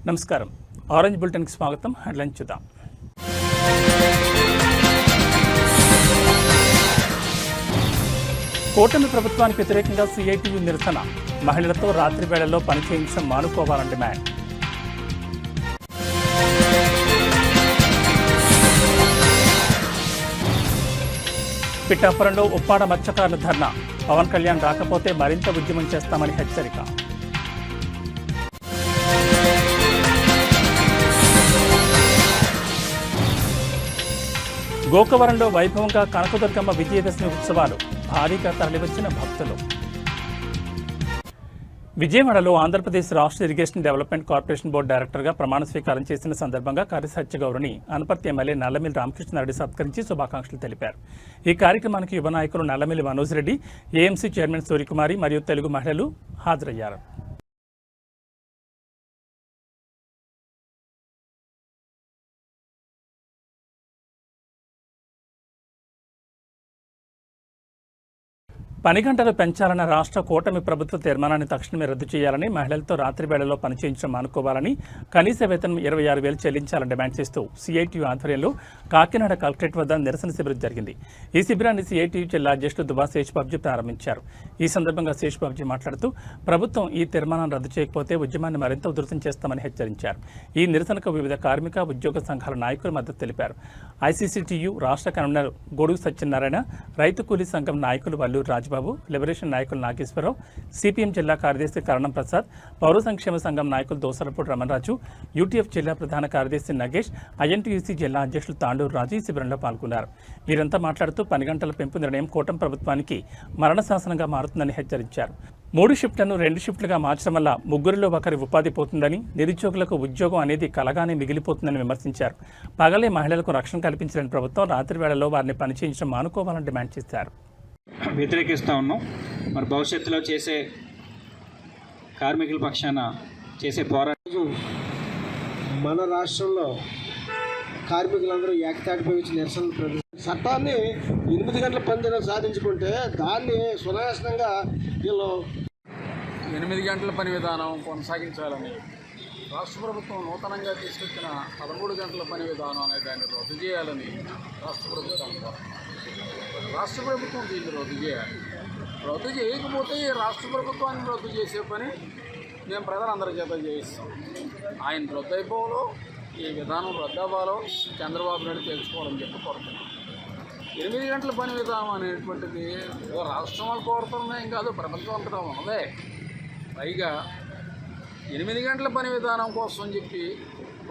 నమస్కారం. ఆరెంజ్ బులెటిన్కి స్వాగతం. హెడ్లైన్స్ చూద్దాం. కూటమి ప్రభుత్వానికి వ్యతిరేకంగా సిఐటియు నిరసన. మహిళలతో రాత్రి వేళల్లో పని చేయించడం మానుకోవాలని డిమాండ్. పిఠాపురంలో ఉప్పాడ మత్స్యకారుల ధర్నా. పవన్ కళ్యాణ్ రాకపోతే మరింత ఉద్యమం చేస్తామని హెచ్చరిక. గోకవరంలో వైభవంగా కనకదుర్గమ్మ విజయదశమి ఉత్సవాలు. భారీగా తరలివచ్చిన భక్తులు. విజయవాడలో ఆంధ్రప్రదేశ్ రాష్ట్ర ఇరిగేషన్ డెవలప్మెంట్ కార్పొరేషన్ బోర్డు డైరెక్టర్గా ప్రమాణ స్వీకారం చేసిన సందర్భంగా కరిసత్యగౌరిని అనపర్తి ఎమ్మెల్యే నల్లమిల్లి రామకృష్ణారెడ్డి సత్కరించి శుభాకాంక్షలు తెలిపారు. ఈ కార్యక్రమానికి యువ నాయకులు నల్లమిల్లి మనోజ్ రెడ్డి, ఏఎంసీ చైర్మన్ సూర్యకుమారి మరియు తెలుగు మహిళలు హాజరయ్యారు. పని గంటలు పెంచాలన్న రాష్ట్ర కూటమి ప్రభుత్వ తీర్మానాన్ని తక్షణమే రద్దు చేయాలని, మహిళలతో రాత్రి వేళల్లో పనిచేయించడం మానుకోవాలని, కనీస వేతనం 26,000 చెల్లించాలని డిమాండ్ చేస్తూ సిఐటియు ఆధ్వర్యంలో కాకినాడ కలెక్టరేట్ వద్ద నిరసన శిబిరం జరిగింది. ఈ శిబిరాన్ని సిఐటియు జిల్లా అధ్యక్షుడు దుబా శేషబాబుజీ ప్రారంభించారు. ఈ సందర్భంగా శేషబాబుజీ మాట్లాడుతూ ప్రభుత్వం ఈ తీర్మానాన్ని రద్దు చేయకపోతే ఉద్యమాన్ని మరింత ఉధృతం చేస్తామని హెచ్చరించారు. ఈ నిరసనకు వివిధ కార్మిక, ఉద్యోగ సంఘాల నాయకులు మద్దతు తెలిపారు. ఐసీసీటీయు రాష్ట్ర కన్వీనర్ గొడుగు సత్యనారాయణ, రైతు కూలీ సంఘం నాయకులు వల్లూరు రాజబాబు, లిబరేషన్ నాయకులు నాగేశ్వరరావు, సిపిఎం జిల్లా కార్యదర్శి కరణం ప్రసాద్, పౌర సంక్షేమ సంఘం నాయకులు దోసరపూడి రమణరాజు, యూటీఎఫ్ జిల్లా ప్రధాన కార్యదర్శి నగేష్, ఐఎన్టీయూసీ జిల్లా అధ్యక్షులు తాండూరు రాజు ఈ శిబిరంలో పాల్గొన్నారు. వీరంతా మాట్లాడుతూ పని గంటల పెంపు నిర్ణయం కూటమి ప్రభుత్వానికి మరణ శాసనంగా మారుతుందని హెచ్చరించారు. 3 షిఫ్ట్లను 2 షిఫ్ట్లుగా మార్చడం వల్ల ముగ్గురిలో ఒకరి ఉపాధి పోతుందని, నిరుద్యోగులకు ఉద్యోగం అనేది కలగానే మిగిలిపోతుందని విమర్శించారు. పగలే మహిళలకు రక్షణ కల్పించలేని ప్రభుత్వం రాత్రి వేళల్లో వారిని పనిచేయించడం మానుకోవాలని డిమాండ్ చేశారు. వ్యతిరేకిస్తూ ఉన్నాం. మరి భవిష్యత్తులో చేసే కార్మికుల పక్షాన చేసే పోరాటం మన రాష్ట్రంలో కార్మికులందరూ ఏకతాటిపై వచ్చి నిరసన చట్టాన్ని 8 గంటల పనిదినం సాధించుకుంటే దాన్ని సునాయాసంగా వీళ్ళు 8 గంటల పని విధానం కొనసాగించాలని రాష్ట్ర ప్రభుత్వం నూతనంగా తీసుకొచ్చిన 13 గంటల పని విధానం అనే దాన్ని రద్దు చేయాలని రాష్ట్ర ప్రభుత్వం దీన్ని రద్దు చేయాలి. రద్దు చేయకపోతే రాష్ట్ర ప్రభుత్వాన్ని రద్దు చేసే పని మేము ప్రజలందరి చేత చేయిస్తాం. ఆయన రద్దు అయిపోవాలో, ఈ విధానం రద్దు అవ్వాలో చంద్రబాబు నాయుడు తెలుసుకోవాలని చెప్పి కోరుతున్నాం. 8 గంటల పని విధానం అనేటువంటిది రాష్ట్రం వాళ్ళు కోరుతున్నాం కాదు, ప్రపంచం అంతటా ఉన్నదే. పైగా 8 గంటల పని విధానం కోసం చెప్పి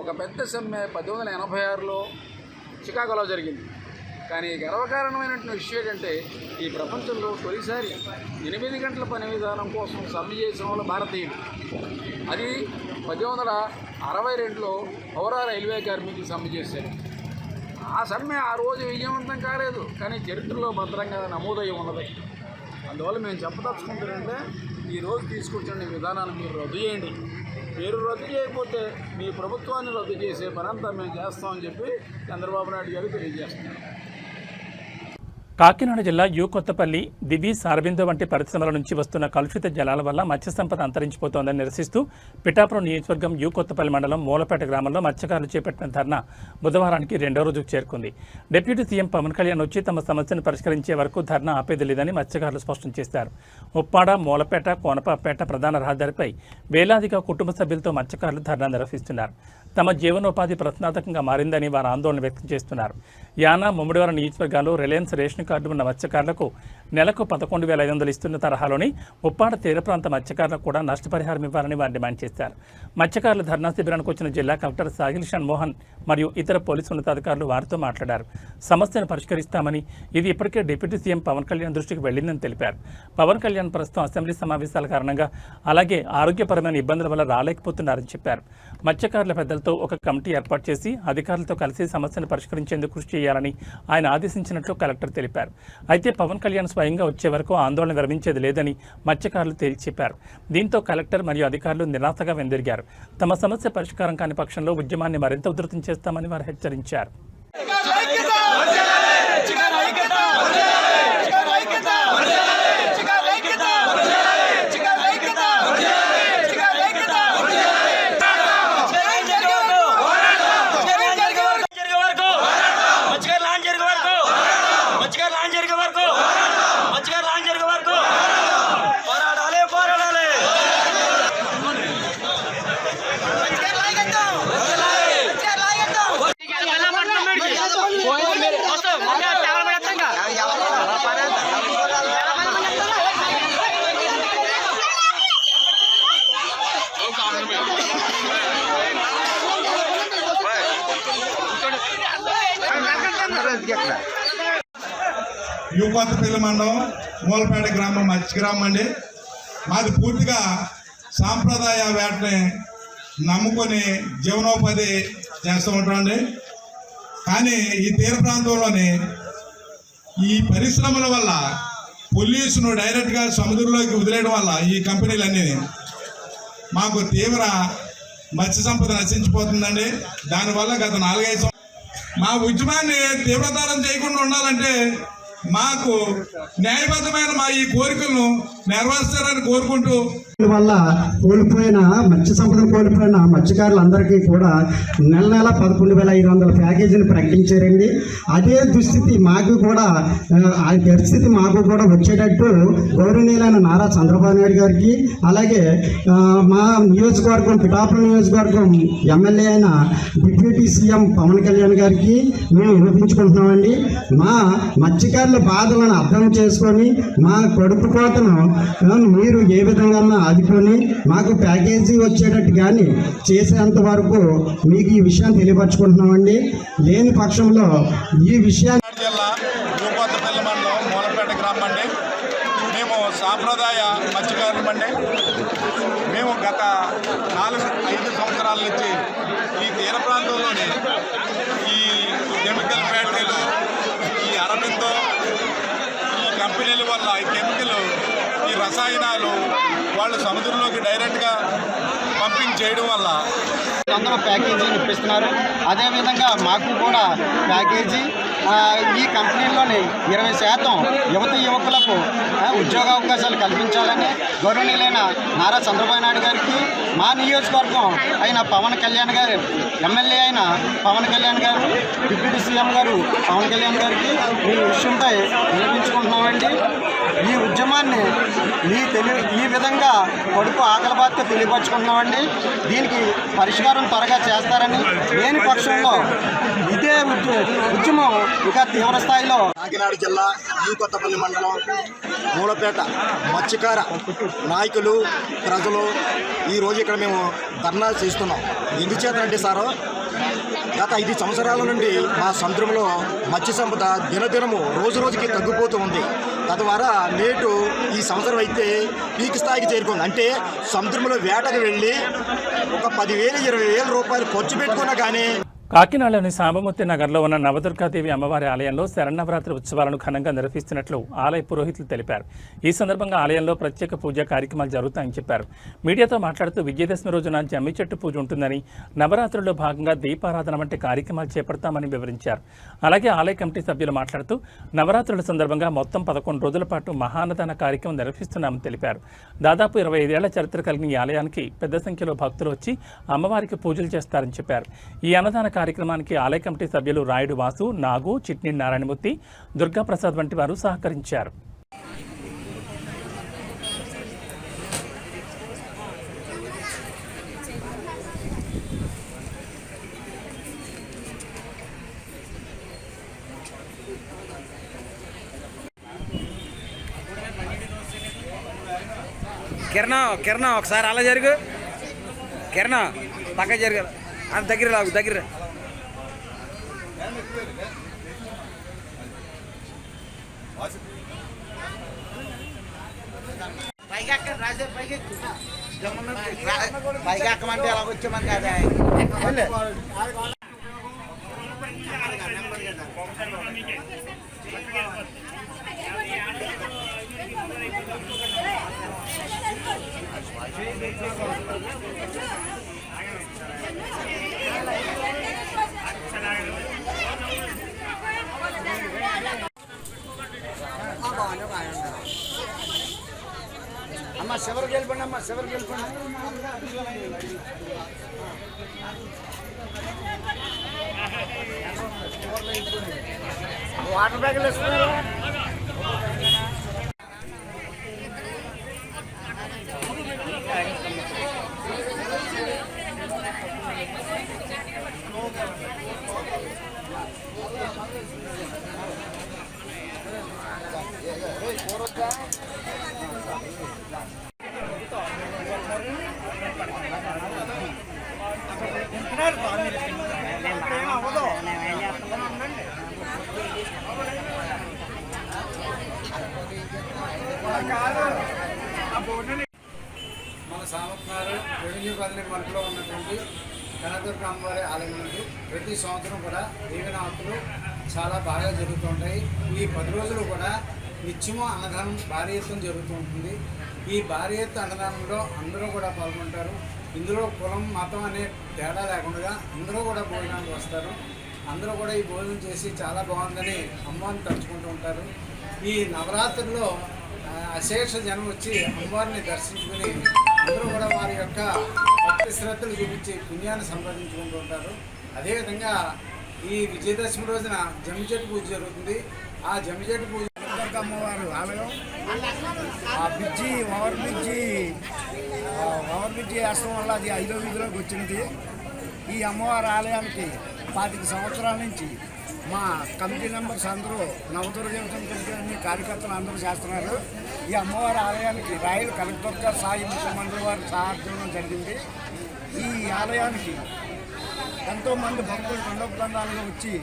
ఒక పెద్ద సమ్మె 1886లో చికాగోలో జరిగింది. కానీ గర్వకారణమైనటువంటి విషయం ఏంటంటే ఈ ప్రపంచంలో తొలిసారి 8 గంటల పని విధానం కోసం సమ్మె చేసిన వాళ్ళు భారతీయులు. అది 1862లో పౌర రైల్వే కార్మికులు సమ్మె చేశారు. ఆ సమ్మె ఆ రోజు విజయవంతం కాలేదు, కానీ చరిత్రలో భద్రంగా నమోదయ్యి ఉన్నది. అందువల్ల మేము చెప్పదలుచుకుంటారంటే ఈరోజు తీసుకొచ్చిన విధానాన్ని మీరు రద్దు చేయండి. మీరు రద్దు చేయకపోతే మీ ప్రభుత్వాన్ని రద్దు చేసే పనంతా మేము చేస్తామని చెప్పి చంద్రబాబు నాయుడు గారు తెలియజేస్తున్నారు. కాకినాడ జిల్లా యు కొత్తపల్లి, దివి, సారబిందో వంటి పరిశ్రమల నుంచి వస్తున్న కలుషిత జలాల వల్ల మత్స్య సంపద అంతరించిపోతోందని నిరసిస్తూ పిఠాపురం నియోజకవర్గం యు కొత్తపల్లి మండలం మూలపేట గ్రామంలో మత్స్యకారులు చేపట్టిన ధర్నా బుధవారానికి 2వ రోజుకు చేరుకుంది. డిప్యూటీ సీఎం పవన్ కళ్యాణ్ వచ్చి తమ సమస్యను పరిష్కరించే వరకు ధర్నా ఆపేది లేదని మత్స్యకారులు స్పష్టం చేశారు. ఉప్పాడ, మూలపేట, కోనపపేట ప్రధాన రహదారిపై వేలాదిగా కుటుంబ సభ్యులతో మత్స్యకారులు ధర్నా నిర్వహిస్తున్నారు. తమ జీవనోపాధి ప్రశ్నార్థకంగా మారిందని వారు ఆందోళన వ్యక్తం చేస్తున్నారు. యానా, ముమ్మిడివరం నియోజకవర్గాల్లో రిలయన్స్ రేషన్ కార్డు ఉన్న మత్స్యకారులకు నెలకు 11,500 ఇస్తున్న తరహాలోని ఉప్పాడ తీర ప్రాంత మత్స్యకారులకు కూడా నష్టపరిహారం ఇవ్వాలని వారు డిమాండ్ చేశారు. మత్స్యకారుల ధర్నా శిబిరానికి వచ్చిన జిల్లా కలెక్టర్ సాగిల్ షణ్మోహన్ మరియు ఇతర పోలీసు ఉన్నతాధికారులు వారితో మాట్లాడారు. సమస్యను పరిష్కరిస్తామని, ఇది ఇప్పటికే డిప్యూటీ సీఎం పవన్ కళ్యాణ్ దృష్టికి వెళ్లిందని తెలిపారు. పవన్ కళ్యాణ్ ప్రస్తుతం అసెంబ్లీ సమావేశాల కారణంగా, అలాగే ఆరోగ్యపరమైన ఇబ్బందుల వల్ల రాలేకపోతున్నారని చెప్పారు. మత్స్యకారుల పెద్దలతో ఒక కమిటీ ఏర్పాటు చేసి అధికారులతో కలిసి సమస్యను పరిష్కరించేందుకు కృషి చేయాలని ఆయన ఆదేశించినట్లు కలెక్టర్ తెలిపారు. అయితే పవన్ కళ్యాణ్ స్వయంగా వచ్చే వరకు ఆందోళన విరమించేది లేదని మత్స్యకారులు తేల్చి చెప్పారు. దీంతో కలెక్టర్ మరియు అధికారులు నిరాశగా వెనుదిరిగారు. తమ సమస్య పరిష్కారం కాని పక్షంలో ఉద్యమాన్ని మరింత ఉధృతం చేస్తామని వారు హెచ్చరించారు. యూకొత్తపల్లి మండలం మూలపేట గ్రామం మత్స్య గ్రామం అండి. మాది పూర్తిగా సాంప్రదాయ వేటని నమ్ముకొని జీవనోపాధి చేస్తూ ఉంటామండి. కానీ ఈ తీర ప్రాంతంలోని ఈ పరిశ్రమల వల్ల పొల్యూషన్ డైరెక్ట్గా సముద్రంలోకి వదిలేయడం వల్ల ఈ కంపెనీలన్నీ మాకు తీవ్ర మత్స్య సంపద నశించిపోతుందండి. దానివల్ల గత 4-5 మా ఉద్యమాన్ని తీవ్రతరం చేయకుండా ఉండాలంటే మాకు న్యాయబద్ధమైన మా ఈ కోరికలను నెరవేర్చాలని కోరుకుంటూ వల్ల కోల్పోయిన మత్స్య సంపదను కోల్పోయిన మత్స్యకారులందరికీ కూడా నెల 11,500 ప్యాకేజీని ప్రకటించారండి. అదే దుస్థితి మాకు కూడా ఆ పరిస్థితి మాకు కూడా వచ్చేటట్టు గౌరవనీయులైన నారా చంద్రబాబు నాయుడు గారికి, అలాగే మా నియోజకవర్గం పిఠాపురం నియోజకవర్గం ఎమ్మెల్యే అయిన డిప్యూటీ సీఎం పవన్ కళ్యాణ్ గారికి మేము వినిపించుకుంటున్నామండి. మా మత్స్యకారుల బాధలను అర్థం చేసుకొని మా కడుపు కోతను మీరు ఏ విధంగా ఆదుకొని మాకు ప్యాకేజీ వచ్చేటట్టు కానీ చేసేంత వరకు మీకు ఈ విషయాన్ని తెలియపరచుకుంటున్నామండి. లేని పక్షంలో ఈ విషయాన్ని జిల్లా యూకొత్తపల్లి మండలం మూలపేట గ్రామం అండి. మేము సాంప్రదాయ మత్స్యకారులమండి. మేము గత 4-5 సంవత్సరాల నుంచి ఈ తీర ప్రాంతంలోని ఈ కెమికల్ ఫ్యాక్టరీలు, ఈ అరబిందో, ఈ కంపెనీల వల్ల ఈ కెమికల్, ఈ రసాయనాలు వాళ్ళు సముద్రంలోకి డైరెక్ట్గా పంపింగ్ చేయడం వల్ల అందరూ ప్యాకేజీని ఇప్పిస్తున్నారు. అదేవిధంగా మాకు కూడా ప్యాకేజీ ఈ కంపెనీల్లోని 20% యువకులకు ఉద్యోగ అవకాశాలు కల్పించాలని గౌరవనీయులైన నారా చంద్రబాబు నాయుడు గారికి, మా నియోజకవర్గం అయిన పవన్ కళ్యాణ్ గారు, ఎమ్మెల్యే అయిన పవన్ కళ్యాణ్ గారు, డిప్యూటీ సీఎం గారు పవన్ కళ్యాణ్ గారికి ఈ విషయంపై వినిపించుకుంటున్నామండి. ఈ ఉద్యమాన్ని ఈ విధంగా కొడుకు ఆకలి బాధ్యత తెలియపరుచుకుంటున్నామండి. దీనికి పరిష్కారం త్వరగా చేస్తారని, లేని పక్షంలో ఇదే ఉద్యమం ఇంకా తీవ్ర స్థాయిలో. కాకినాడ జిల్లా యూకొత్తపల్లి మండలం మూలపేట మత్స్యకార నాయకులు, ప్రజలు ఈరోజు ఇక్కడ మేము ధర్నా చేస్తున్నాం. ఎందుచేతంటే సారు, గత 5 సంవత్సరాల నుండి మా సముద్రంలో మత్స్య సంపద దినదినము రోజుకి తగ్గిపోతూ ఉంది. తద్వారా నేటు ఈ సంవత్సరం అయితే పీక్ స్థాయికి చేరుకుంది. అంటే సముద్రంలో వేటకు వెళ్ళి ఒక 10,000-20,000 రూపాయలు ఖర్చు పెట్టుకున్నా కానీ. కాకినాడలోని సాంబమూర్తి నగర్లో ఉన్న నవదుర్గాదేవి అమ్మవారి ఆలయంలో శరన్నవరాత్రి ఉత్సవాలను ఘనంగా నిర్వహిస్తున్నట్లు ఆలయ పురోహితులు తెలిపారు. ఈ సందర్భంగా ఆలయంలో ప్రత్యేక పూజా కార్యక్రమాలు జరుగుతాయని చెప్పారు. మీడియాతో మాట్లాడుతూ విజయదశమి రోజున జమ్మి చెట్టు పూజ ఉంటుందని, నవరాత్రుల్లో భాగంగా దీపారాధన వంటి కార్యక్రమాలు చేపడతామని వివరించారు. అలాగే ఆలయ కమిటీ సభ్యులు మాట్లాడుతూ నవరాత్రుల సందర్భంగా మొత్తం 11 రోజుల పాటు మహాన్నదాన కార్యక్రమం నిర్వహిస్తున్నామని తెలిపారు. దాదాపు 25 ఏళ్ల చరిత్ర కలిగిన ఈ ఆలయానికి పెద్ద సంఖ్యలో భక్తులు వచ్చి అమ్మవారికి పూజలు చేస్తారని చెప్పారు. ఈ అన్నదాన కార్యక్రమానికి ఆలయ కమిటీ సభ్యులు రాయుడు వాసు, నాగు, చిట్ని నారాయణమూర్తి, దుర్గాప్రసాద్ వంటి వారు సహకరించారు. కిరణ్ ఒకసారి అలా జరుగు. కిరణ్ పక్క జరగ, దగ్గర లాగు, దగ్గర. పైకి ఎక్కమంటే ఎలా వచ్చామని కదా. అమ్మ చివరికి వెళ్ళిపోండి, అమ్మ చివరికి వెళ్ళిపోండి. వాటర్ బ్యాగులు వేసుకున్నారు. కనకదుర్గ అమ్మవారి ఆలయం నుండి ప్రతి సంవత్సరం కూడా దీవెనావతులు చాలా బాగా జరుగుతుంటాయి. ఈ 10 రోజులు కూడా నిత్యము అన్నదానం భారీ ఎత్తున జరుగుతూ ఉంటుంది. ఈ భారీ ఎత్తు అన్నదానంలో అందరూ కూడా పాల్గొంటారు. ఇందులో కులం మతం అనే తేడా లేకుండా అందరూ కూడా భోజనానికి వస్తారు. అందరూ కూడా ఈ భోజనం చేసి చాలా బాగుందని అమ్మవారిని తలుచుకుంటూ ఉంటారు. ఈ నవరాత్రుల్లో అశేష జనం వచ్చి అమ్మవారిని దర్శించుకుని అందరూ కూడా వారి యొక్క భక్తి శ్రద్ధలు చూపించి పుణ్యాన్ని సంపాదించుకుంటూ ఉంటారు. అదేవిధంగా ఈ విజయదశమి రోజున జమ్మిచెట్టు పూజ జరుగుతుంది. ఆ జమ్మిచెట్టు పూజ అమ్మవారు ఆలయం ఆ ఓవర్ బ్రిడ్జి వేయడం వల్ల అది 5వ వీధిలోకి వచ్చినది. ఈ అమ్మవారి ఆలయానికి 25 సంవత్సరాల నుంచి మా కమిటీ మెంబర్స్ అందరూ నవదుర్గేవతం కమిటీ అన్ని కార్యకర్తలు అందరూ చేస్తున్నారు. ఈ అమ్మవారి ఆలయానికి రాయల్ కనకదుర్గ సాయి ముఖ్యమంత్రి వారు సహాయం జరిగింది. ఈ ఆలయానికి ఎంతోమంది భక్తులు తండోపతండాలుగా వచ్చి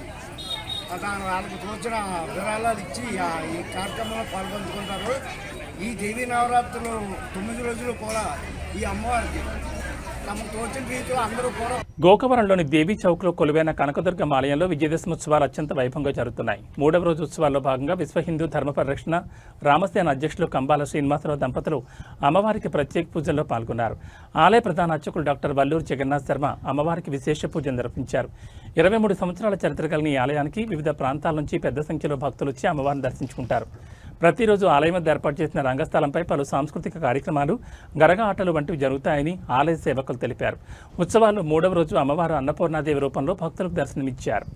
వాళ్ళకు తోచిన విరాళాలు ఇచ్చి ఈ కార్యక్రమంలో పాల్గొంటుకుంటారు. ఈ దేవీ నవరాత్రులు 9 రోజులు కూడా ఈ అమ్మవారికి తమకు తోచిన రీతిలో అందరూ కూడా గోకవరంలోని దేవీ చౌక్లో కొలువైన కనకదుర్గమ్మ ఆలయంలో విజయదశమి ఉత్సవాలు అత్యంత వైభవంగా జరుగుతున్నాయి. 3వ రోజు ఉత్సవాల్లో భాగంగా విశ్వ హిందూ ధర్మ పరిరక్షణ రామసేన అధ్యక్షులు కంబాల శ్రీనివాసరావు దంపతులు అమ్మవారికి ప్రత్యేక పూజల్లో పాల్గొన్నారు. ఆలయ ప్రధాన అర్చకులు డాక్టర్ వల్లూరు జగన్నాథ్ శర్మ అమ్మవారికి విశేష పూజలు నిర్వహించారు. 23 సంవత్సరాల చరిత్ర కలిగిన ఈ ఆలయానికి వివిధ ప్రాంతాల నుంచి పెద్ద సంఖ్యలో భక్తులు వచ్చి అమ్మవారిని దర్శించుకుంటారు. ప్రతిరోజు ఆలయం వద్ద ఏర్పాటు చేసిన రంగస్థలంపై పలు సాంస్కృతిక కార్యక్రమాలు, గరగ ఆటలు వంటివి జరుగుతాయని ఆలయ సేవకులు తెలిపారు. ఉత్సవాల్లో 3వ రోజు అమ్మవారు అన్నపూర్ణాదేవి రూపంలో భక్తులకు దర్శనమిచ్చారు.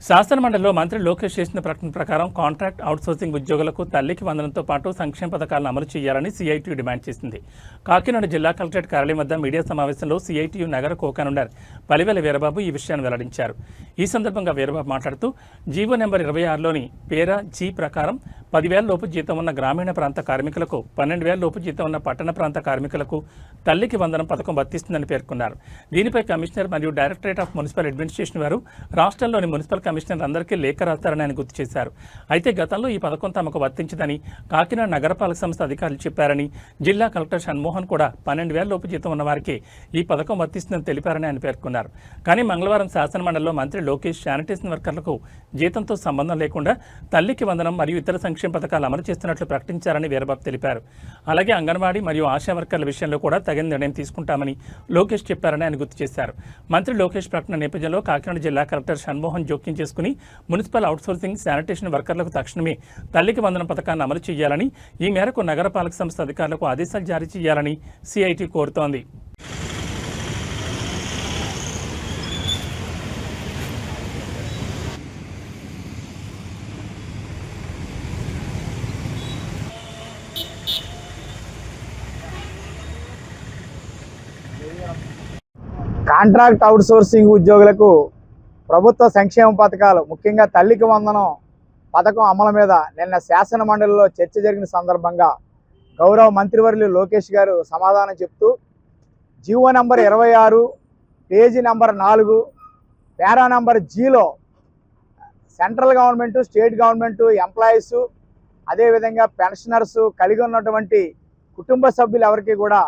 శాసనమండలిలో మంత్రి లోకేష్ చేసిన ప్రకటన ప్రకారం కాంట్రాక్ట్ అవుట్సోర్సింగ్ ఉద్యోగులకు తల్లికి వందనంతో పాటు సంక్షేమ పథకాలను అమలు చేయాలని సిఐటియు డిమాండ్ చేసింది. కాకినాడ జిల్లా కలెక్టరేట్ కార్యాలయం వద్ద మీడియా సమావేశంలో సిఐటియు నగర కోకనుండర్ పలివెల వీరబాబు ఈ విషయాన్ని వెల్లడించారు. ఈ సందర్భంగా వీరబాబు మాట్లాడుతూ జీవో నెంబర్ 26లోని పేరా జీ ప్రకారం 10,000 లోపు జీతం ఉన్న గ్రామీణ ప్రాంత కార్మికులకు, 12,000 లోపు జీతం ఉన్న పట్టణ ప్రాంత కార్మికులకు తల్లికి వందనం పథకం వర్తిస్తుందని పేర్కొన్నారు. దీనిపై కమిషనర్ మరియు డైరెక్టరేట్ ఆఫ్ మున్సిపల్ అడ్మినిస్ట్రేషన్ వారు రాష్ట్రంలోని మున్సిపల్ కమిషనర్ అందరికీ లేఖ రాస్తారని ఆయన గుర్తు చేశారు. అయితే గతంలో ఈ పథకం తమకు వర్తించదని కాకినాడ నగరపాలక సంస్థ అధికారులు చెప్పారని, జిల్లా కలెక్టర్ షణ్మోహన్ కూడా 12,000 లోపు జీతం ఉన్న వారికి ఈ పథకం వర్తిస్తుందని తెలిపారని ఆయన పేర్కొన్నారు. కానీ మంగళవారం శాసనమండలిలో మంత్రి లోకేష్ శానిటేషన్ వర్కర్లకు జీతంతో సంబంధం లేకుండా తల్లికి వందనం మరియు ఇతర సంక్షేమ పథకాలు అమలు చేస్తున్నట్లు ప్రకటించారని వీరబాబు తెలిపారు. అలాగే అంగన్వాడీ మరియు ఆశా వర్కర్ల విషయంలో కూడా తగిన నిర్ణయం తీసుకుంటామని లోకేష్ చెప్పారని ఆయన గుర్తు చేశారు. మంత్రి లోకేష్ ప్రకటన నేపథ్యంలో కాకినాడ జిల్లా కలెక్టర్ షణ్మోహన్ జోక్యం చేసుకుని మున్సిపల్ అవుట్సోర్సింగ్ శానిటేషన్ వర్కర్లకు తక్షణమే తల్లికి వందనం పథకాన్ని అమలు చేయాలని, ఈ మేరకు నగరపాలక సంస్థ అధికారులకు ఆదేశాలు జారీ చేయాలని సిఐటి కోరుతోంది. కాంట్రాక్ట్ అవుట్సోర్సింగ్ ఉద్యోగులకు ప్రభుత్వ సంక్షేమ పథకాలు, ముఖ్యంగా తల్లికి వందనం పథకం అమలు మీద నిన్న శాసన మండలిలో చర్చ జరిగిన సందర్భంగా గౌరవ మంత్రివర్యులు లోకేష్ గారు సమాధానం చెప్తూ G O number 26 page number 4 para number జీలో central government, state government employees, అదేవిధంగా పెన్షనర్స్ కలిగి ఉన్నటువంటి కుటుంబ సభ్యులు ఎవరికి కూడా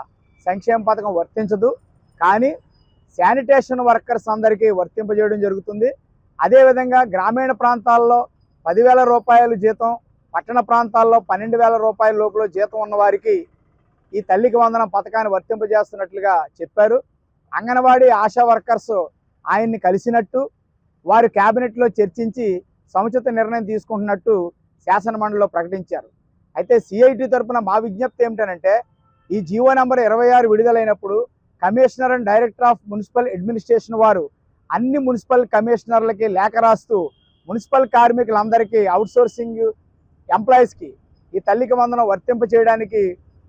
సంక్షేమ పథకం వర్తించదు. కానీ శానిటేషన్ వర్కర్స్ అందరికీ వర్తింపజేయడం జరుగుతుంది. అదేవిధంగా గ్రామీణ ప్రాంతాల్లో 10,000 రూపాయలు జీతం, పట్టణ ప్రాంతాల్లో 12,000 రూపాయల లోపల జీతం ఉన్న వారికి ఈ తల్లికి వందనం పథకాన్ని వర్తింపజేస్తున్నట్లుగా చెప్పారు. అంగన్వాడీ ఆశా వర్కర్స్ ఆయన్ని కలిసినట్టు, వారు క్యాబినెట్లో చర్చించి సముచిత నిర్ణయం తీసుకుంటున్నట్టు శాసనమండలిలో ప్రకటించారు. అయితే సిఐటి తరఫున మా విజ్ఞప్తి ఏమిటంటే ఈ జీవో నెంబర్ 26 విడుదలైనప్పుడు commissioner and director of municipal administration వారు అన్ని మున్సిపల్ కమిషనర్లకి లేఖ రాస్తూ మున్సిపల్ కార్మికులందరికీ అవుట్సోర్సింగ్ ఎంప్లాయీస్కి ఈ తల్లికి వందనం వర్తింప చేయడానికి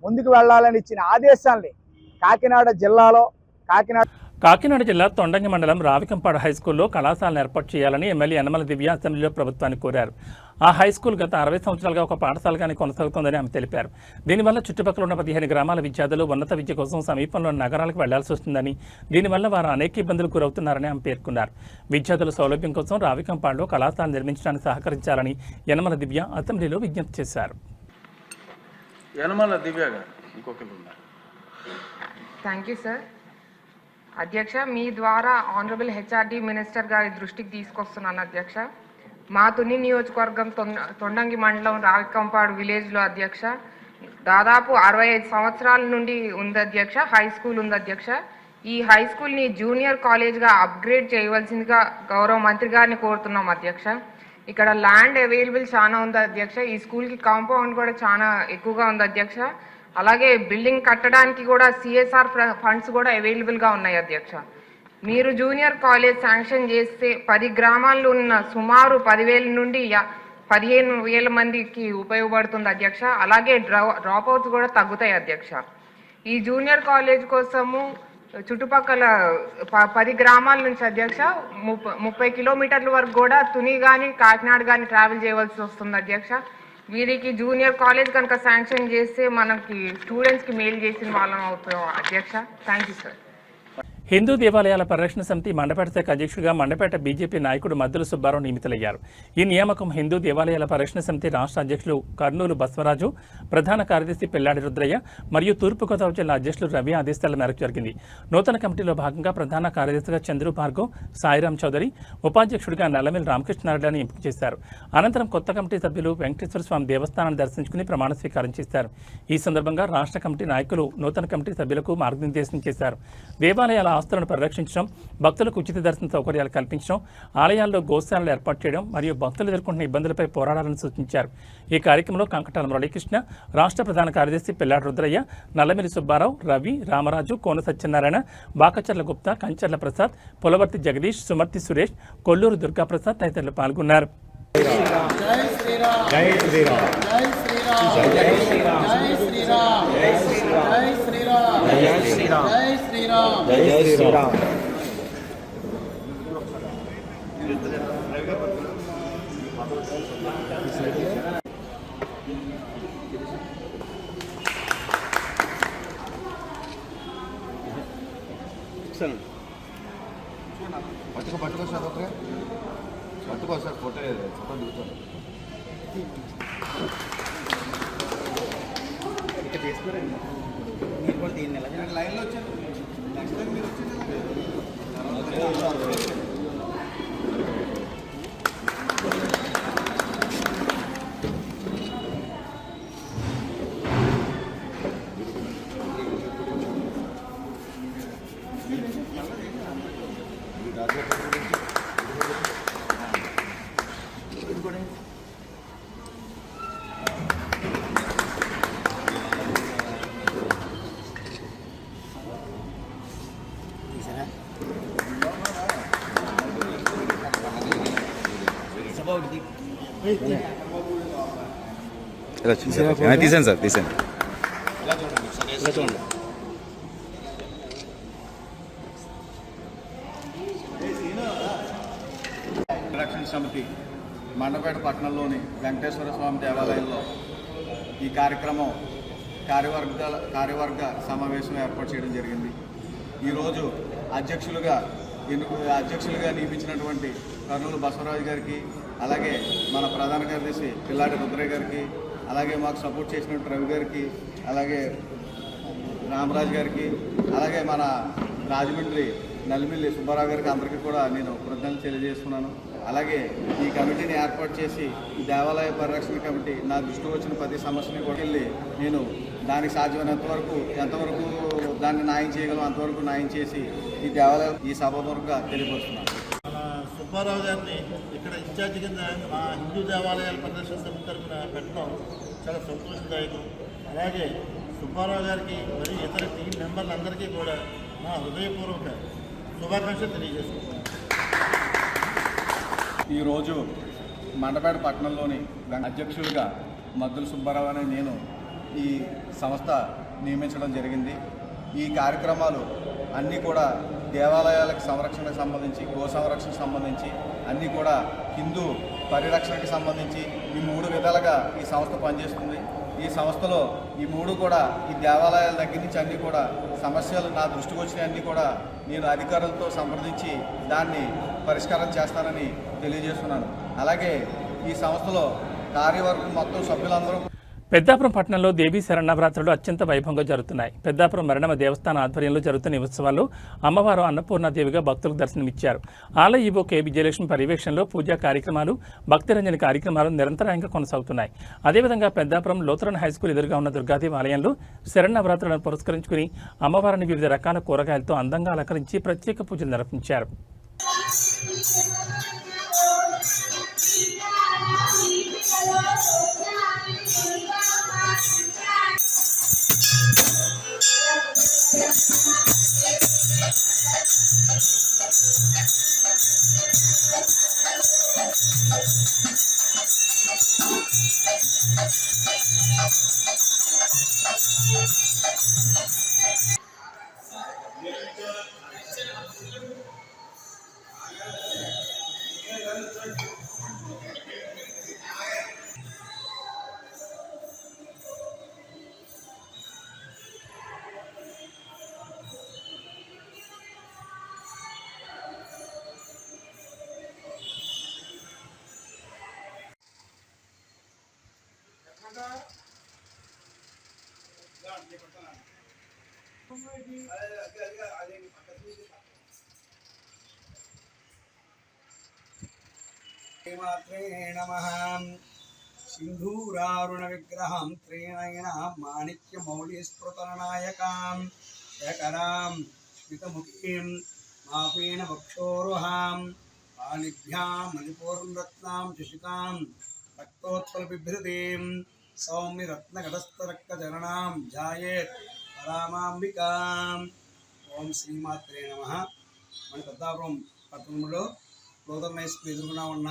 ముందుకు వెళ్లాలని ఇచ్చిన ఆదేశాల్ని కాకినాడ జిల్లా తొండంగి మండలం రావికంపాడు హైస్కూల్లో కళాశాలను ఏర్పాటు చేయాలని ఎమ్మెల్యే యనమల దివ్య అసెంబ్లీలో ప్రభుత్వాన్ని కోరారు. ఆ హైస్కూల్ గత 60 సంవత్సరాలుగా ఒక పాఠశాలగానే కొనసాగుతోందని ఆమె తెలిపారు. దీనివల్ల చుట్టుపక్కల ఉన్న 15 గ్రామాల విద్యార్థులు ఉన్నత విద్య కోసం సమీపంలోని నగరాలకు వెళ్లాల్సి వస్తుందని, దీనివల్ల వారు అనేక ఇబ్బందులు గురవుతున్నారని ఆమె పేర్కొన్నారు. విద్యార్థుల సౌలభ్యం కోసం రావికంపాడులో కళాశాల నిర్మించడానికి సహకరించాలని యనమల దివ్య అసెంబ్లీలో విజ్ఞప్తి చేశారు. Thank you sir. అధ్యక్ష, మీ ద్వారా ఆనరబుల్ హెచ్ఆర్డి మినిస్టర్ గారి దృష్టికి తీసుకొస్తున్నాను అధ్యక్ష. మా తుని నియోజకవర్గం తొండంగి మండలం రావికంపాడు విలేజ్లో అధ్యక్ష దాదాపు 65 సంవత్సరాల నుండి ఉంది అధ్యక్ష. హై స్కూల్ ఉంది అధ్యక్ష. ఈ హై స్కూల్ని జూనియర్ కాలేజ్గా అప్గ్రేడ్ చేయవలసిందిగా గౌరవ మంత్రి గారిని కోరుతున్నాం అధ్యక్ష. ఇక్కడ ల్యాండ్ అవైలబుల్ చాలా ఉంది అధ్యక్ష. ఈ స్కూల్కి కాంపౌండ్ కూడా చాలా ఎక్కువగా ఉంది అధ్యక్ష. అలాగే బిల్డింగ్ కట్టడానికి కూడా సిఎస్ఆర్ ఫండ్స్ కూడా అవైలబుల్గా ఉన్నాయి అధ్యక్ష. మీరు జూనియర్ కాలేజ్ శాంక్షన్ చేస్తే 10 గ్రామాల్లో ఉన్న సుమారు 10,000 నుండి 15,000 మందికి ఉపయోగపడుతుంది అధ్యక్ష. అలాగే డ్రాప్ అవుట్స్ కూడా తగ్గుతాయి అధ్యక్ష. ఈ జూనియర్ కాలేజ్ కోసము చుట్టుపక్కల 10 గ్రామాల నుంచి అధ్యక్ష 30 కిలోమీటర్ల వరకు కూడా తుని కానీ కాకినాడ కానీ ట్రావెల్ చేయవలసి వస్తుంది అధ్యక్ష. వీరికి జూనియర్ కాలేజ్ కనుక శాంక్షన్ చేస్తే మనకి స్టూడెంట్స్కి మేలు చేసిన వాళ్ళం అవుతాం అధ్యక్ష. Thank you sir. హిందూ దేవాలయాల పరిరక్షణ సమితి మండపేట శాఖ అధ్యక్షుడిగా మండపేట బీజేపీ నాయకుడు మద్దుల సుబ్బారావు నియమితులయ్యారు. ఈ నియామకం హిందూ దేవాలయాల పరిరక్షణ సమితి రాష్ట్ర అధ్యక్షులు కర్నూలు బస్వరాజు, ప్రధాన కార్యదర్శి పెళ్లాడి రుద్రయ్య మరియు తూర్పుగోదావరి జిల్లా అధ్యక్షులు రవి ఆదేశాల మేరకు జరిగింది. నూతన కమిటీలో భాగంగా ప్రధాన కార్యదర్శిగా చంద్రు భార్గవ్, సాయిరాం చౌదరి, ఉపాధ్యక్షుడిగా నల్లమిల్లి రామకృష్ణారెడ్డిని ఎంపిక చేశారు. అనంతరం కొత్త కమిటీ సభ్యులు వెంకటేశ్వర స్వామి దేవస్థానాన్ని దర్శించుకుని ప్రమాణ స్వీకారం చేశారు. ఈ సందర్భంగా రాష్ట్ర కమిటీ నాయకులు నూతన కమిటీ సభ్యులకు మార్గనిర్దేశం చేశారు. దేవాలయాల ఆస్తులను పరిరక్షించడం, భక్తులకు ఉచిత దర్శన సౌకర్యాలు కల్పించడం, ఆలయాల్లో గోశాలలు ఏర్పాటు చేయడం మరియు భక్తులు ఎదుర్కొంటున్న ఇబ్బందులపై పోరాడాలని సూచించారు. ఈ కార్యక్రమంలో కంకటాల మురళీకృష్ణ, రాష్ట్ర ప్రధాన కార్యదర్శి పెళ్లాడి రుద్రయ్య, నల్లమిల్లి సుబ్బారావు, రవి, రామరాజు, కోన సత్యనారాయణ, బాకచర్ల గుప్తా, కంచర్ల ప్రసాద్, పులవర్తి జగదీష్, సుమర్తి సురేష్, కొల్లూరు దుర్గాప్రసాద్ తదితరులు పాల్గొన్నారు. పట్టుకో సార్ ఫోటో దిగుతాను. ఇక్కడ చేసుకోరండి మీరు కూడా దీన్ని లైన్లో వచ్చారు. నెక్స్ట్ టైం మీరు వచ్చి తీసాను సార్, తీసాను. పరిరక్షణ సమితి మండపేట పట్టణంలోని వెంకటేశ్వర స్వామి దేవాలయంలో ఈ కార్యక్రమం కార్యవర్గ సమావేశం ఏర్పాటు చేయడం జరిగింది. ఈరోజు అధ్యక్షులుగా నియమించినటువంటి కర్నూలు బసవరాజు గారికి, అలాగే మన ప్రధాన కార్యదర్శి పిల్లాడి రుద్రయ్య గారికి, అలాగే మాకు సపోర్ట్ చేసినట్టు రవి గారికి, అలాగే రామరాజు గారికి, అలాగే మన రాజమండ్రి నల్మిల్లి సుబ్బారావు గారికి అందరికీ కూడా నేను కృతజ్ఞతలు తెలియజేస్తున్నాను. అలాగే ఈ కమిటీని ఏర్పాటు చేసి దేవాలయ పరిరక్షణ కమిటీ నా దృష్టికి వచ్చిన ప్రతి సమస్యని కూడా వెళ్ళి నేను దానికి సాధ్యమైనంత వరకు ఎంతవరకు దాన్ని న్యాయం చేయగలం అంతవరకు న్యాయం చేసి ఈ దేవాలయం ఈ సభాపూర్వకంగా తెలియపరుస్తున్నాను. సుబ్బారావు గారిని ఇక్కడ ఇన్ఛార్జ్ కింద మా హిందూ దేవాలయాల పరిరక్షణ సమితి తరఫున పెట్టడం చాలా సంతోషదాయకం. అలాగే సుబ్బారావు గారికి మరియు ఇతర టీం మెంబర్లందరికీ కూడా నా హృదయపూర్వక శుభాకాంక్షలు తెలియజేసుకుంటున్నాను. ఈరోజు మండపేట పట్టణంలోని అధ్యక్షుడిగా మద్దుల సుబ్బారావు అనే నేను ఈ సంస్థ నియమించడం జరిగింది. ఈ కార్యక్రమాలు అన్నీ కూడా దేవాలయాలకు సంరక్షణకు సంబంధించి, గో సంరక్షణకు సంబంధించి, అన్నీ కూడా హిందూ పరిరక్షణకి సంబంధించి ఈ 3 విధాలుగా ఈ సంస్థ పనిచేస్తుంది. ఈ సంస్థలో ఈ 3 కూడా ఈ దేవాలయాల దగ్గర నుంచి అన్నీ కూడా సమస్యలు నా దృష్టికి వచ్చిన అన్నీ కూడా నేను అధికారులతో సంప్రదించి దాన్ని పరిష్కారం చేస్తానని తెలియజేస్తున్నాను. అలాగే ఈ సంస్థలో కార్యవర్గం మొత్తం సభ్యులందరూ పెద్దాపురం పట్టణంలో దేవీ శరన్నవరాత్రులు అత్యంత వైభవంగా జరుగుతున్నాయి. పెద్దాపురం మరణమ దేవస్థాన ఆధ్వర్యంలో జరుగుతున్న ఈ ఉత్సవాల్లో అమ్మవారు అన్నపూర్ణాదేవిగా భక్తులకు దర్శనమిచ్చారు. ఆలయ ఈవో కె విజయలక్ష్మి పర్యవేక్షణలో పూజా కార్యక్రమాలు, భక్తిరంజని కార్యక్రమాలు నిరంతరాయంగా కొనసాగుతున్నాయి. అదేవిధంగా పెద్దాపురం లూథరన్ హైస్కూల్ ఎదురుగా ఉన్న దుర్గాదేవి ఆలయంలో శరన్నవరాత్రులను పురస్కరించుకుని అమ్మవారిని వివిధ రకాల కూరగాయలతో అందంగా అలంకరించి ప్రత్యేక పూజలు నిర్వహించారు. శ్రీమాత్రే నమః. సింధూరారుణ విగ్రహం త్రీణైన మాణిక్య మౌళీస్ఫుటనాయకాం శేఖరాం స్మితముఖీం మాపీన వక్షోరుహాం పాణిభ్యాం మణిపూర్ణరత్నాం శశికాం రక్తోత్పల బిభ్రతీం సౌమ్యరత్నఘటస్థరక్తచరణాం ధ్యాయేత్ పరామాంబికాం. ఓం శ్రీమాత్రే నమః. మన పెద్దాపురం పట్టణంలో లూథరన్ హైస్కూల్ ఎదురుగా ఉన్న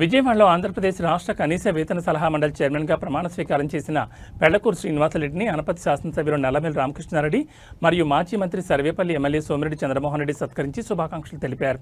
విజయవాడలో ఆంధ్రప్రదేశ్ రాష్ట్ర కనీస వేతన సలహా మండలి చైర్మన్గా ప్రమాణ స్వీకారం చేసిన పెళ్లకూరు శ్రీనివాసరెడ్డిని అనపతి శాసనసభ్యులు నల్లమేలు రామకృష్ణారెడ్డి మరియు మాజీ మంత్రి సర్వేపల్లి ఎమ్మెల్యే సోమిరెడ్డి చంద్రమోహన్ రెడ్డి సత్కరించి శుభాకాంక్షలు తెలిపారు.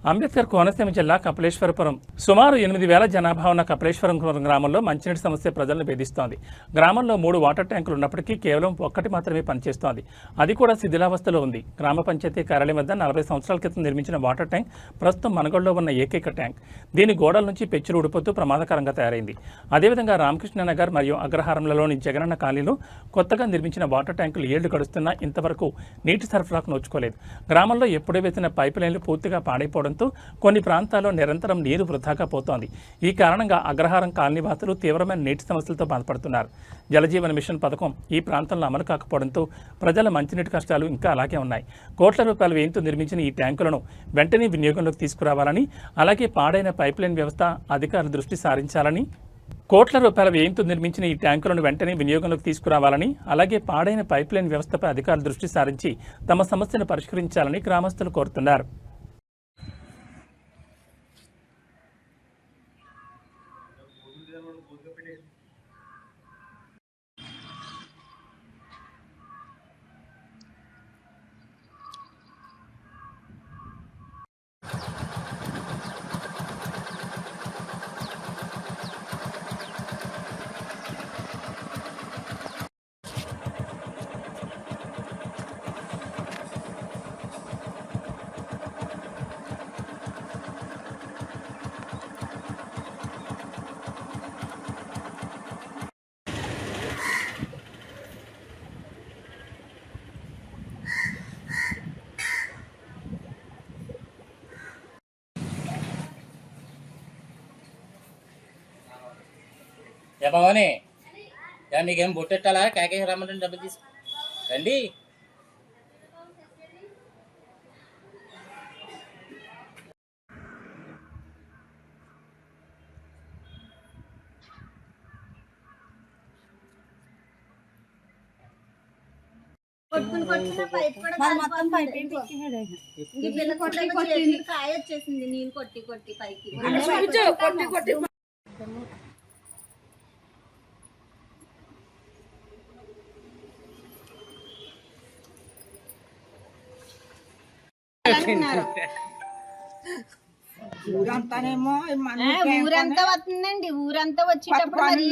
అంబేద్కర్ కోనసీమ జిల్లా కపిలేశ్వరపురం సుమారు 8,000 జనాభా ఉన్న కపిలేశ్వరం గ్రామంలో మంచినీటి సమస్య ప్రజలను వేధిస్తోంది. గ్రామంలో 3 వాటర్ ట్యాంకులు ఉన్నప్పటికీ కేవలం ఒక్కటి మాత్రమే పనిచేస్తోంది. అది కూడా శిథిలావస్థలో ఉంది. గ్రామ పంచాయతీ కార్యాలయం వద్ద 40 సంవత్సరాల క్రితం నిర్మించిన వాటర్ ట్యాంక్ ప్రస్తుతం మనగడలో ఉన్న ఏకైక ట్యాంక్. దీని గోడల నుంచి పెచ్చులు ఊడిపోతూ ప్రమాదకరంగా తయారైంది. అదేవిధంగా రామకృష్ణనగర్ మరియు అగ్రహారంలోని జగనన్న కాలనీలో కొత్తగా నిర్మించిన వాటర్ ట్యాంకులు 7 గడుస్తున్నా ఇంతవరకు నీటి సరఫరాకు నోచుకోలేదు. గ్రామంలో ఎప్పుడూ వేసిన పైపు లైన్లు పూర్తిగా పాడైపోవడం కొన్ని ప్రాంతాల్లో నిరంతరం నీరు వృధాగా పోతోంది. ఈ కారణంగా అగ్రహారం కాలనీవాసులు తీవ్రమైన నీటి సమస్యలతో బాధపడుతున్నారు. జలజీవన మిషన్ పథకం ఈ ప్రాంతంలో అమలు కాకపోవడంతో ప్రజల మంచినీటి కష్టాలు ఇంకా అలాగే ఉన్నాయి. కోట్ల రూపాయల వ్యయంతో నిర్మించిన ఈ ట్యాంకులను వెంటనే వినియోగంలోకి తీసుకురావాలని, అలాగే పాడైన పైప్లైన్ వ్యవస్థ అధికారులు దృష్టి సారించాలని కోట్ల రూపాయల వ్యయంతో నిర్మించిన ఈ ట్యాంకులను వెంటనే వినియోగంలోకి తీసుకురావాలని, అలాగే పాడైన పైప్లైన్ వ్యవస్థపై అధికారులు దృష్టి సారించి తమ సమస్యను పరిష్కరించాలని గ్రామస్తులు కోరుతున్నారు. భవాని మీకేం బొట్టెట్టాలా కాకేం రమ్మంటే డబ్బులు తీసుకో రండి. కాయ వచ్చేసింది నీళ్ళు కొట్టి కొట్టి పైకి. ఊరంతా వస్తుందండి. ఊరంతా వచ్చేటప్పుడు మరి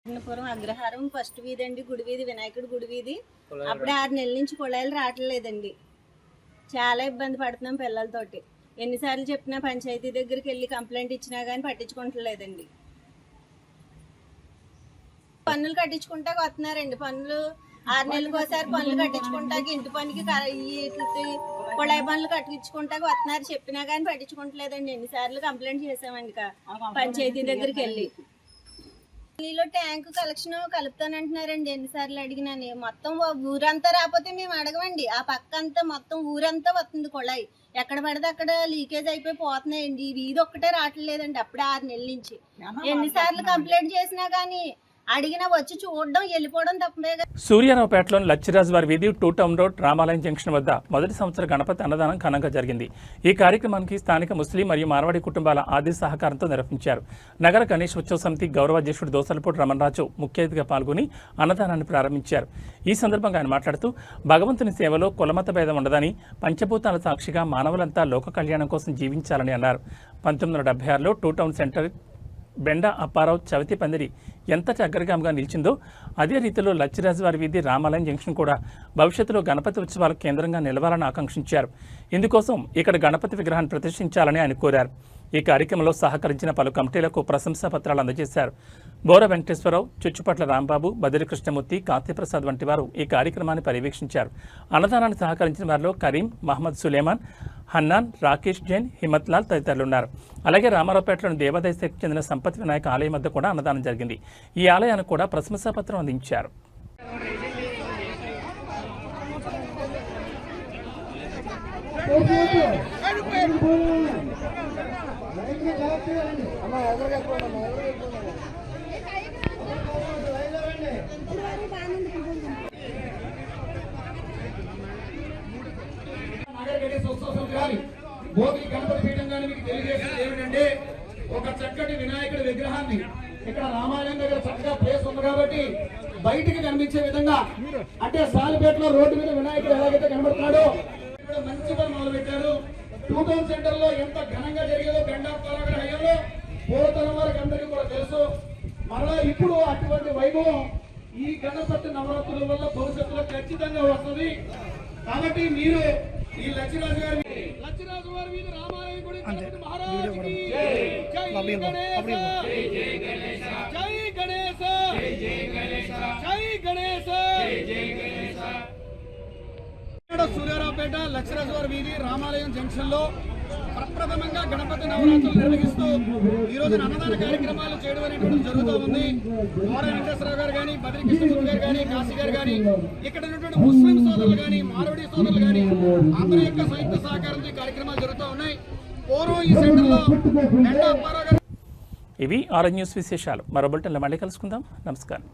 పురం అగ్రహారం ఫస్ట్ వీధి అండి, గుడి వీధి, వినాయకుడి గుడి వీధి. అప్పుడే 6 నెలల నుంచి కుళాయిలు రావట్లేదండి. చాలా ఇబ్బంది పడుతున్నాం పిల్లలతోటి. ఎన్నిసార్లు చెప్పినా పంచాయతీ దగ్గరికి వెళ్ళి కంప్లైంట్ ఇచ్చినా కానీ పట్టించుకోవట్లేదండి. పన్నులు కట్టించుకుంటా వస్తున్నారండి. పన్నులు 6 నెలలకు ఒకసారి పనులు కట్టించుకుంటాకి, ఇంటి పనికి కుళాయి పనులు కట్టించుకుంటాకి వస్తున్నారు. చెప్పినా కానీ పట్టించుకోవట్లేదండి. ఎన్నిసార్లు కంప్లైంట్ చేసామండి పంచాయతీ దగ్గరికి వెళ్ళి. నీలో ట్యాంకు కలెక్షన్ కలుపుతానంటున్నారండి. ఎన్నిసార్లు అడిగినాను. మొత్తం ఊరంతా రాకపోతే మేము అడగమండి. ఆ పక్క అంతా మొత్తం ఊరంతా వస్తుంది కుళాయి. ఎక్కడ పడితే అక్కడ లీకేజ్ అయిపోయి పోతున్నాయండి. ఇది ఒక్కటే రావట్లేదండి. అప్పుడే 6 నెలల నుంచి ఎన్నిసార్లు కంప్లైంట్ చేసినా కానీ అడిగినా వచ్చి చూడడం వెళ్ళిపోవడం తప్పే. సూర్యారావుపేటలోని లచ్చిరాజు వారి వీధి 2 టౌన్ రోడ్ రామాలయం జంక్షన్ వద్ద మొదటి సంవత్సర గణపతి అన్నదానం ఘనంగా జరిగింది. ఈ కార్యక్రమానికి స్థానిక ముస్లిం మరియు మార్వాడి కుటుంబాల ఆది సహకారంతో నిర్వహించారు. నగర గణేష్ ఉత్సవ సమితి గౌరవాధ్యక్షుడు దోసలపూడి రమణరాజు ముఖ్య అతిథిగా పాల్గొని అన్నదానాన్ని ప్రారంభించారు. ఈ సందర్భంగా ఆయన మాట్లాడుతూ భగవంతుని సేవలో కులమత భేదం ఉండదని, పంచభూతాల సాక్షిగా మానవులంతా లోక కళ్యాణం కోసం జీవించాలని అన్నారు. 1976లో 2 టౌన్ సెంటర్ బెండా అప్పారావు చవితి పందిరి ఎంతటి అగ్రగామిగా నిలిచిందో అదే రీతిలో లచ్చిరాజు వారి వీధి రామాలయం జంక్షన్ కూడా భవిష్యత్తులో గణపతి ఉత్సవాల కేంద్రంగా నిలవాలని ఆకాంక్షించారు. ఇందుకోసం ఇక్కడ గణపతి విగ్రహాన్ని ప్రతిష్ఠించాలని ఆయన కోరారు. ఈ కార్యక్రమంలో సహకరించిన పలు కమిటీలకు ప్రశంసా పత్రాలు అందజేశారు. బోర వెంకటేశ్వరరావు, చుచ్చుపట్ల రాంబాబు, బదిరి కృష్ణమూర్తి, కాంతిప్రసాద్ వంటి వారు ఈ కార్యక్రమాన్ని పర్యవేక్షించారు. అన్నదానాన్ని సహకరించిన వారిలో కరీం, మహమ్మద్ సులేమాన్, హన్నాన్, రాకేష్ జైన్, హిమత్ లాల్ తదితరులున్నారు. అలాగే రామారావుపేటలోని దేవాదాయ శాఖకు చెందిన సంపత్ వినాయక ఆలయం వద్ద కూడా అన్నదానం జరిగింది. ఈ ఆలయానికి కూడా ప్రశంసా పత్రం అందించారు. భోగి గణపతి పీఠం కానీ మీకు తెలియజేసేది ఏమిటంటే, ఒక చక్కటి వినాయకుడి విగ్రహాన్ని ఇక్కడ రామాలయం దగ్గర చక్కగా ప్లేస్ ఉంది కాబట్టి బయటికి కనిపించే విధంగా, అంటే సాలిపేటలో రోడ్డు మీద వినాయకుడు ఎలాగైతే కనబడుతున్నాడో ఇక్కడ మంచి పని మొదలు పెట్టారు. 2 టౌన్ సెంటర్ లో ఎంత ఘనంగా జరిగేదో బెండా పాలగర్ హయాంలో పూర్వతరం వారికి అందరికీ కూడా తెలుసు. మరలా ఇప్పుడు అటువంటి వైభవం ఈ గణపతి నవరాత్రుల వల్ల భవిష్యత్తులో ఖచ్చితంగా వస్తుంది. కాబట్టి మీరు ఈ లచ్చిరాజు గారి వీధి రామాలయం గుడి గణపతి మహారాజుకి జై గణేశ, జై గణేశ, జై గణేశ. సూర్యారావుపేట లచ్చిరాజు వారి వీధి రామాలయం జంక్షన్ లో ప్రప్రథమంగా గణపతి నవరాత్రులు నిర్వహిస్తూ ఈ రోజు అన్నదాన కార్యక్రమాలు చేయడం అనేటువంటి జరుగుతూ ఉంది. మోర వెంకటేశ్వరరావు గారు కానీ, బద్రి కృష్ణమూర్తి గారు కానీ, కాశీ గారు కానీ, ఇక్కడ ఉన్నటువంటి ముస్లిం సోదరులు కానీ, మార్వాడి సోదరులు కానీ అందరి యొక్క సంయుక్త సహకారంతో ఈ కార్యక్రమాలు జరుగుతూ ఉన్నాయి. పూర్వం ఈ సెంటర్ లో బెండా అప్పారావు గారు. ఇవి ఆర్ఎన్ న్యూస్ విశేషాలు. మరో బులెటిన్లో మళ్ళీ కలుసుకుందాం. నమస్కారం.